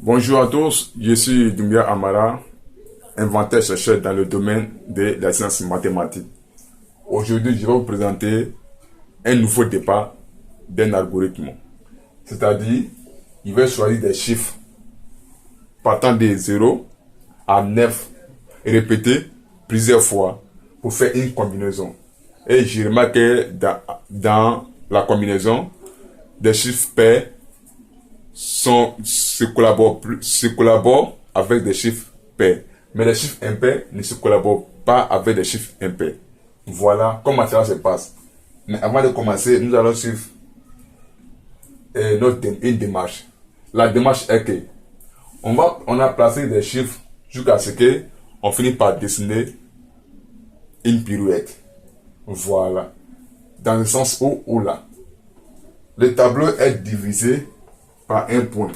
Bonjour à tous, je suis Doumbia Amara, inventeur-chercheur dans le domaine de la science mathématique. Aujourd'hui, je vais vous présenter un nouveau départ d'un algorithme. C'est-à-dire, il va choisir des chiffres partant de 0 à 9 et répéter plusieurs fois pour faire une combinaison. Et j'ai remarqué dans la combinaison, des chiffres pairs se collaborent avec des chiffres pairs. Mais les chiffres impairs ne se collaborent pas avec des chiffres impairs. Voilà comment cela se passe. Mais avant de commencer, nous allons suivre une démarche. La démarche est que on a placé des chiffres jusqu'à ce que on finit par dessiner une pirouette. Voilà. Dans le sens où ou là. Le tableau est divisé par un point.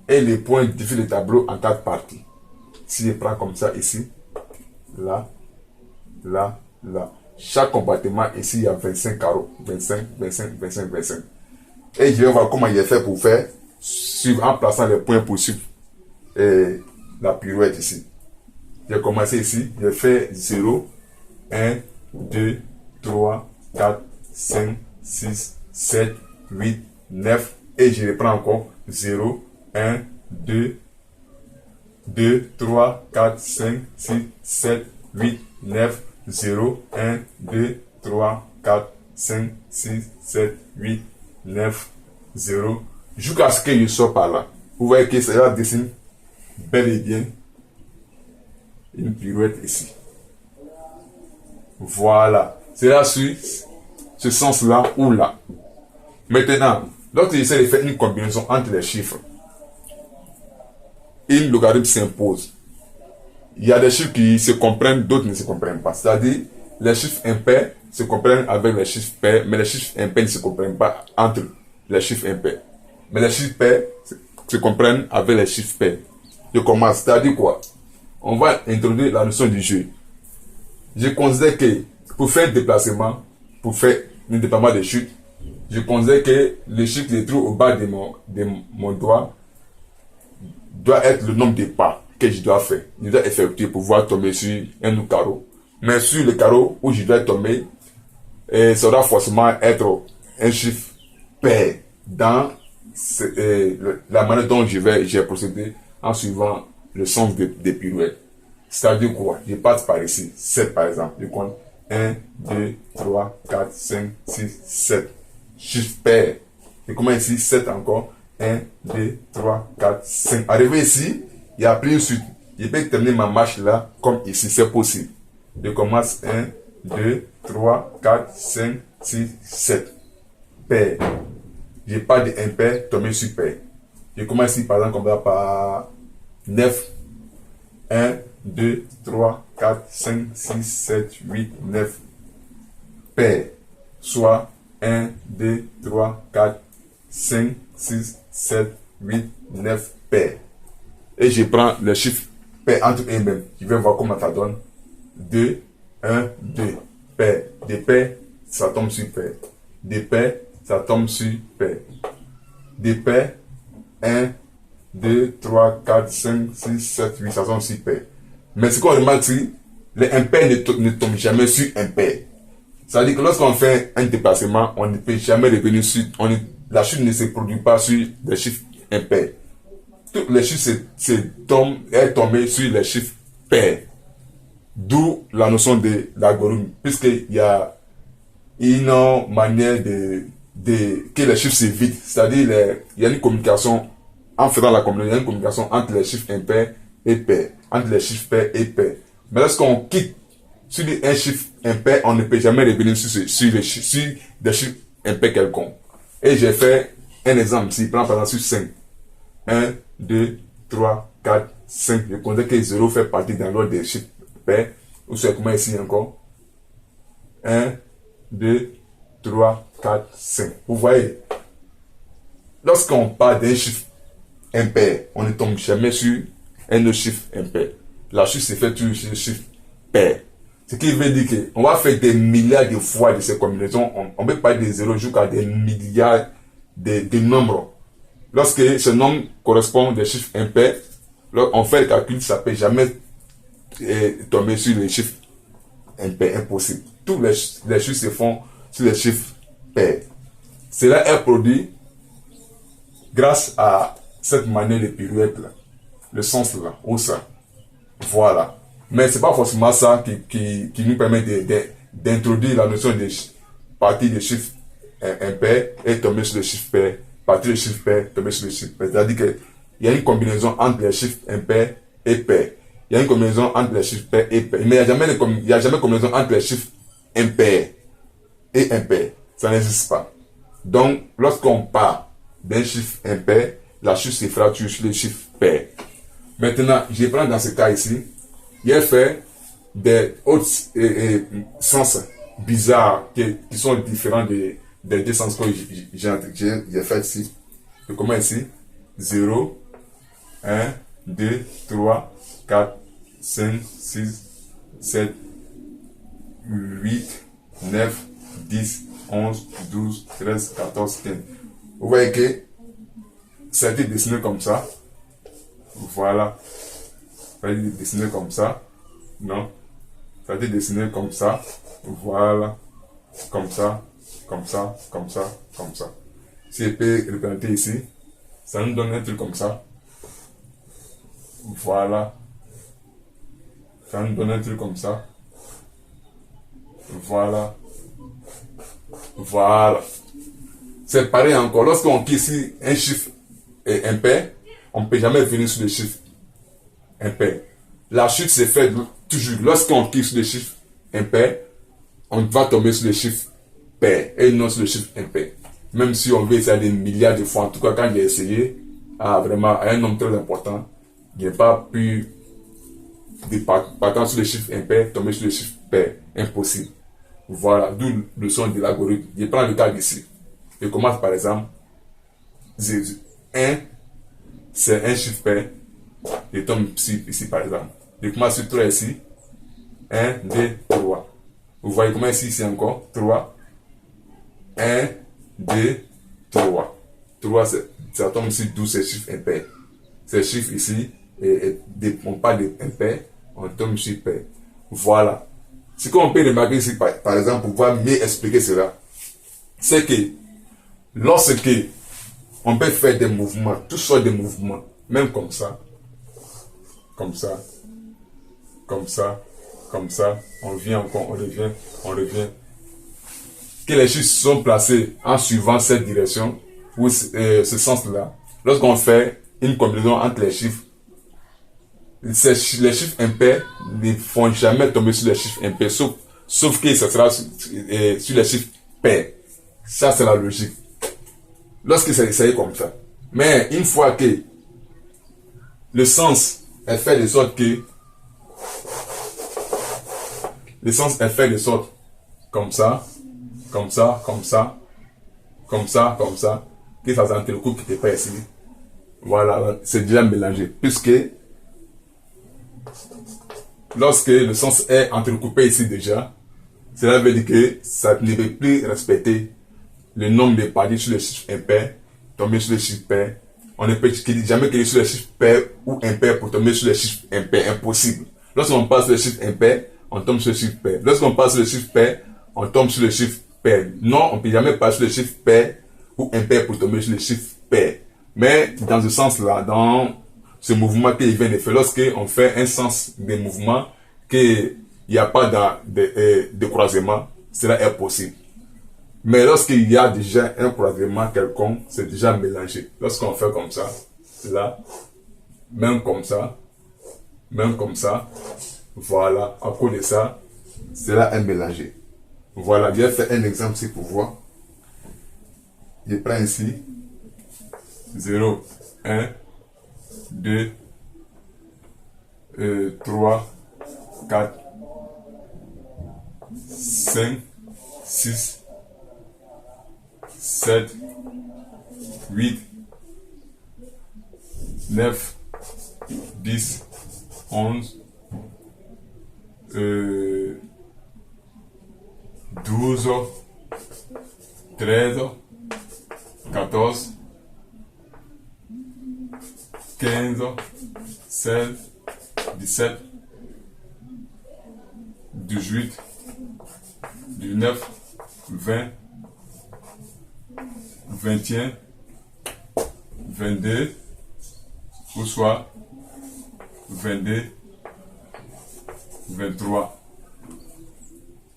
Et les points divisent le tableau en 4 parties. Si je prends comme ça ici, là, là, là. Chaque compartiment ici, il y a 25 carreaux. 25, 25, 25, 25. Et je vais voir comment il est fait pour faire, en plaçant les points pour suivre la pirouette ici. J'ai commencé ici, je fais 0, 1, 2, 3, 4, 5, 6, 7, 8, 9. Et je reprends encore 0, 1, 2, 3, 4, 5, 6, 7, 8, 9, 0, 1, 2, 3, 4, 5, 6, 7, 8, 9, 0, jusqu'à ce que je sois par là. Vous voyez que cela dessine bel et bien une pirouette ici. Voilà. Cela suit ce sens-là ou là. Maintenant, lorsque j'essaie de faire une combinaison entre les chiffres, une logarithme s'impose. Il y a des chiffres qui se comprennent, d'autres ne se comprennent pas. C'est-à-dire, les chiffres impairs se comprennent avec les chiffres pairs, mais les chiffres impairs ne se comprennent pas entre les chiffres impairs. Mais les chiffres pairs se comprennent avec les chiffres pairs. Je commence. C'est-à-dire quoi? On va introduire la notion du jeu. Je considère que pour faire un déplacement, pour faire un déplacement de chute, je considère que le chiffre qui se trouve au bas de mon doigt doit être le nombre de pas que je dois faire. Je dois effectuer pour pouvoir tomber sur un carreau. Mais sur le carreau où je dois tomber, ça doit forcément être un chiffre pair dans la manière dont j'ai procédé en suivant le sens des pirouettes. C'est-à-dire quoi? Je passe par ici, 7 par exemple. Je compte 1, 2, 3, 4, 5, 6, 7. Chiffre pair. Je commence ici, 7 encore. 1, 2, 3, 4, 5. Arrivé ici, il y a plus une suite. Je peux terminer ma marche là, comme ici, c'est possible. Je commence 1, 2, 3, 4, 5, 6, 7. Pair. Je pas de impair, tomber sur pair. Je commence ici, par exemple, comme ça, par 9. 1, 2, 3, 4, 5, 6, 7, 8, 9. Pair. Soit 1, 2, 3, 4, 5, 6, 7, 8, 9 paires. Et je prends les chiffres paires entre eux-mêmes. Je vais voir comment ça donne. 2, 1, 2. Paires. Des paires, ça tombe sur paires. Des paires, ça tombe sur paires. Des paires, 1, 2, 3, 4, 5, 6, 7, 8, ça tombe sur paires. Mais ce qu'on remarque, c'est les impairs ne tombent jamais sur impair. C'est-à-dire que lorsqu'on fait un déplacement, on ne peut jamais revenir sur... La chute ne se produit pas sur des chiffres impairs. Tous les chiffres est tombé sur les chiffres pairs. D'où la notion de l'algorithme, puisqu'il y a une manière que les chiffres s'évitent. C'est-à-dire il y a une communication, en faisant la combinaison, il y a une communication entre les chiffres impairs et pairs. Entre les chiffres pairs et pairs. Mais lorsqu'on quitte sur un chiffre impair, on ne peut jamais revenir sur des chiffres impairs quelconques. Et j'ai fait un exemple ici, par exemple sur 5. 1, 2, 3, 4, 5. Je considère que 0 fait partie dans l'ordre des chiffres pairs. Ou c'est comment ici encore? 1, 2, 3, 4, 5. Vous voyez? Lorsqu'on parle d'un chiffre impair, on ne tombe jamais sur un autre chiffre impair. La chute se fait sur le chiffre pair. Ce qui veut dire qu'on va faire des milliards de fois de ces combinaisons. On peut parler de 0 jusqu'à des milliards de nombres. lorsque ce nombre correspond des chiffres impairs, on fait le calcul, ça ne peut jamais tomber sur les chiffres impairs, impossible. Tous les chiffres se font sur les chiffres pairs. Cela est produit grâce à cette manière de pirouette là, le sens là, ou ça. Voilà. Mais c'est pas forcément ça qui nous permet d'introduire la notion de partie des chiffres impairs et tomber sur les chiffres pairs. Partie des chiffres pairs, tomber sur les chiffres pairs. C'est-à-dire qu'il y a une combinaison entre les chiffres impairs et pairs. Il y a une combinaison entre les chiffres pairs et pairs. Mais il n'y a jamais combinaison entre les chiffres impairs et impairs. Ça n'existe pas. Donc, lorsqu'on part d'un chiffre impair, la chiffre se fracture sur les chiffres pairs. Maintenant, je prends dans ce cas ici, il fait des autres sens bizarres qui sont différents des deux sens que j'ai fait ici. Je commence ici. 0, 1, 2, 3, 4, 5, 6, 7, 8, 9, 10, 11, 12, 13, 14, 15. Vous voyez que ça a été dessiné comme ça. Voilà. Ça a été dessiné comme ça. Non. Ça a été dessiné comme ça. Voilà. Comme ça. Comme ça. Comme ça. Comme ça. Si je peux représenter ici, ça nous donne un truc comme ça. Voilà. Ça nous donne un truc comme ça. Voilà. Voilà. C'est pareil encore. Lorsqu'on quitte ici un chiffre impair, on ne peut jamais venir sur les chiffres impairs. La chute se fait toujours. Lorsqu'on quitte sur les chiffres impairs, on va tomber sur les chiffres pairs et non sur les chiffres impairs. Même si on veut essayer des milliards de fois. En tout cas, quand j'ai essayé, vraiment, à un nombre très important, je n'ai pas pu, partant sur les chiffres impairs, tomber sur les chiffres pairs. Impossible. Voilà, d'où le son de l'algorithme. Je prends le cas d'ici. Je commence par exemple, 1, c'est un chiffre pair. Je tombe ici par exemple. Je commence sur 3 ici. 1, 2, 3. Vous voyez comment ici, c'est encore 3. 1, 2, 3. 3, ça tombe sur 12, c'est chiffre impair. Ces chiffres ici, on parle d'impair, on tombe sur pair. Voilà. Ce qu'on peut remarquer ici, par exemple, pour pouvoir mieux expliquer cela, c'est que lorsque on peut faire des mouvements, toutes sortes de mouvements, même comme ça, comme ça, comme ça, comme ça, on vient encore, on revient, que les chiffres sont placés en suivant cette direction, ou ce sens-là. Lorsqu'on fait une combinaison entre les chiffres, les chiffres impairs ne font jamais tomber sur les chiffres impairs, sauf que ce sera sur les chiffres pairs. Ça, c'est la logique. Lorsque c'est essayé comme ça. Mais une fois que le sens est fait de sorte que le sens est fait de sorte comme ça, comme ça, comme ça, comme ça, comme ça, que ça s'entrecoupe qui n'était pas ici. Voilà, c'est déjà mélangé. Puisque lorsque le sens est entrecoupé ici déjà, cela veut dire que ça ne peut plus respecter le nombre de parties sur les chiffres impairs, tomber sur les chiffres pairs. On ne peut jamais cliquer sur les chiffres pairs ou impairs pour tomber sur les chiffres impairs. Impossible. Lorsqu'on passe sur les chiffres impairs, on tombe sur les chiffres pairs. Lorsqu'on passe sur les chiffres pairs, on tombe sur les chiffres pairs. Non, on ne peut jamais passer sur les chiffres pairs ou impairs pour tomber sur les chiffres pairs. Mais dans ce sens-là, dans ce mouvement qu'il vient de faire, lorsqu'on fait un sens de mouvement, qu'il n'y a pas de croisement, cela est possible. Mais lorsqu'il y a déjà un croisement quelconque, c'est déjà mélangé. Lorsqu'on fait comme ça, là, même comme ça, voilà, à cause de ça, cela est mélangé. Voilà, je vais faire un exemple ici pour voir. Je prends ici 0, 1, 2, 3, 4, 5, 6, 7, 8, 9, 10, 11, 12, 13, 14, 15, 16, 17, 18, 19, 20, 21, 22, ou soit 22, 23.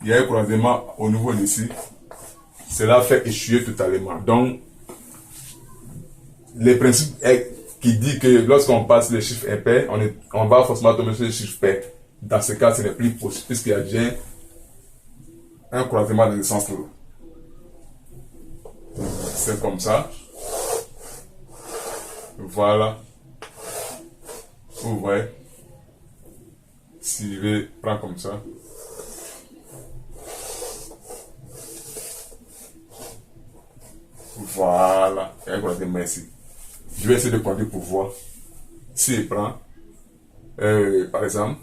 Il y a un croisement au niveau d'ici. Cela fait échouer totalement. Donc, le principe est qui dit que lorsqu'on passe les chiffres impairs, on va forcément tomber sur les chiffres pairs. Dans ce cas, ce n'est plus possible puisqu'il y a déjà un croisement dans le sens là. C'est comme ça. Voilà. Vous voyez. Si je vais prendre comme ça. Voilà. Et un croisement ici. Je vais essayer de compter pour voir. Si je prends, par exemple,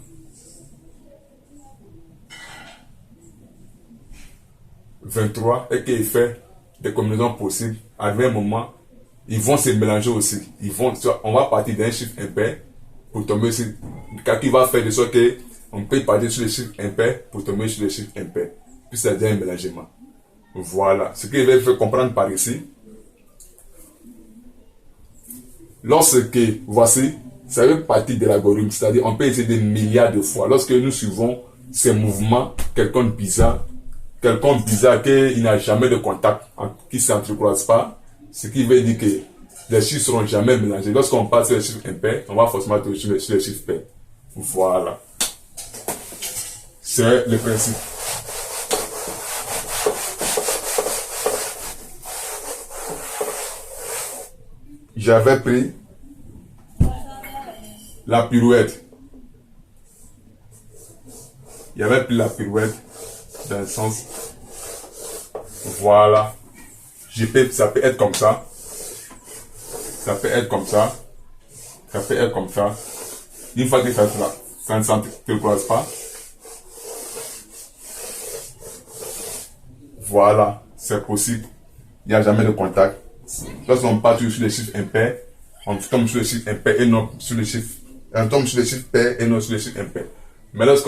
23 et qu'il fait des combinaisons possibles, à un moment, ils vont se mélanger aussi. On va partir d'un chiffre impair pour tomber sur. Quand il va faire de sorte qu'on peut partir sur les chiffres impairs pour tomber sur les chiffres impairs. Puis ça devient un mélangement. Voilà. Ce que je vais faire comprendre par ici. Lorsque, voici, ça fait partie de l'algorithme, c'est-à-dire on peut essayer des milliards de fois. Lorsque nous suivons ces mouvements, quelqu'un bizarre qui n'a jamais de contact, qui ne s'entrecroise pas, ce qui veut dire que les chiffres ne seront jamais mélangés. Lorsqu'on passe sur les chiffres impairs, on va forcément tomber sur les chiffres pairs. Voilà. C'est le principe. J'avais pris la pirouette. J'avais pris la pirouette dans le sens. Voilà. Ça peut être comme ça. Ça peut être comme ça. Ça peut être comme ça. Une fois que ça ne s'entrecroise pas. Voilà. C'est possible. Il n'y a jamais de contact. Lorsqu'on part sur les chiffres impairs, on tombe sur les chiffres impairs et non sur les chiffres. On tombe sur les chiffres pairs et non sur les chiffres impairs. Mais lorsqu'on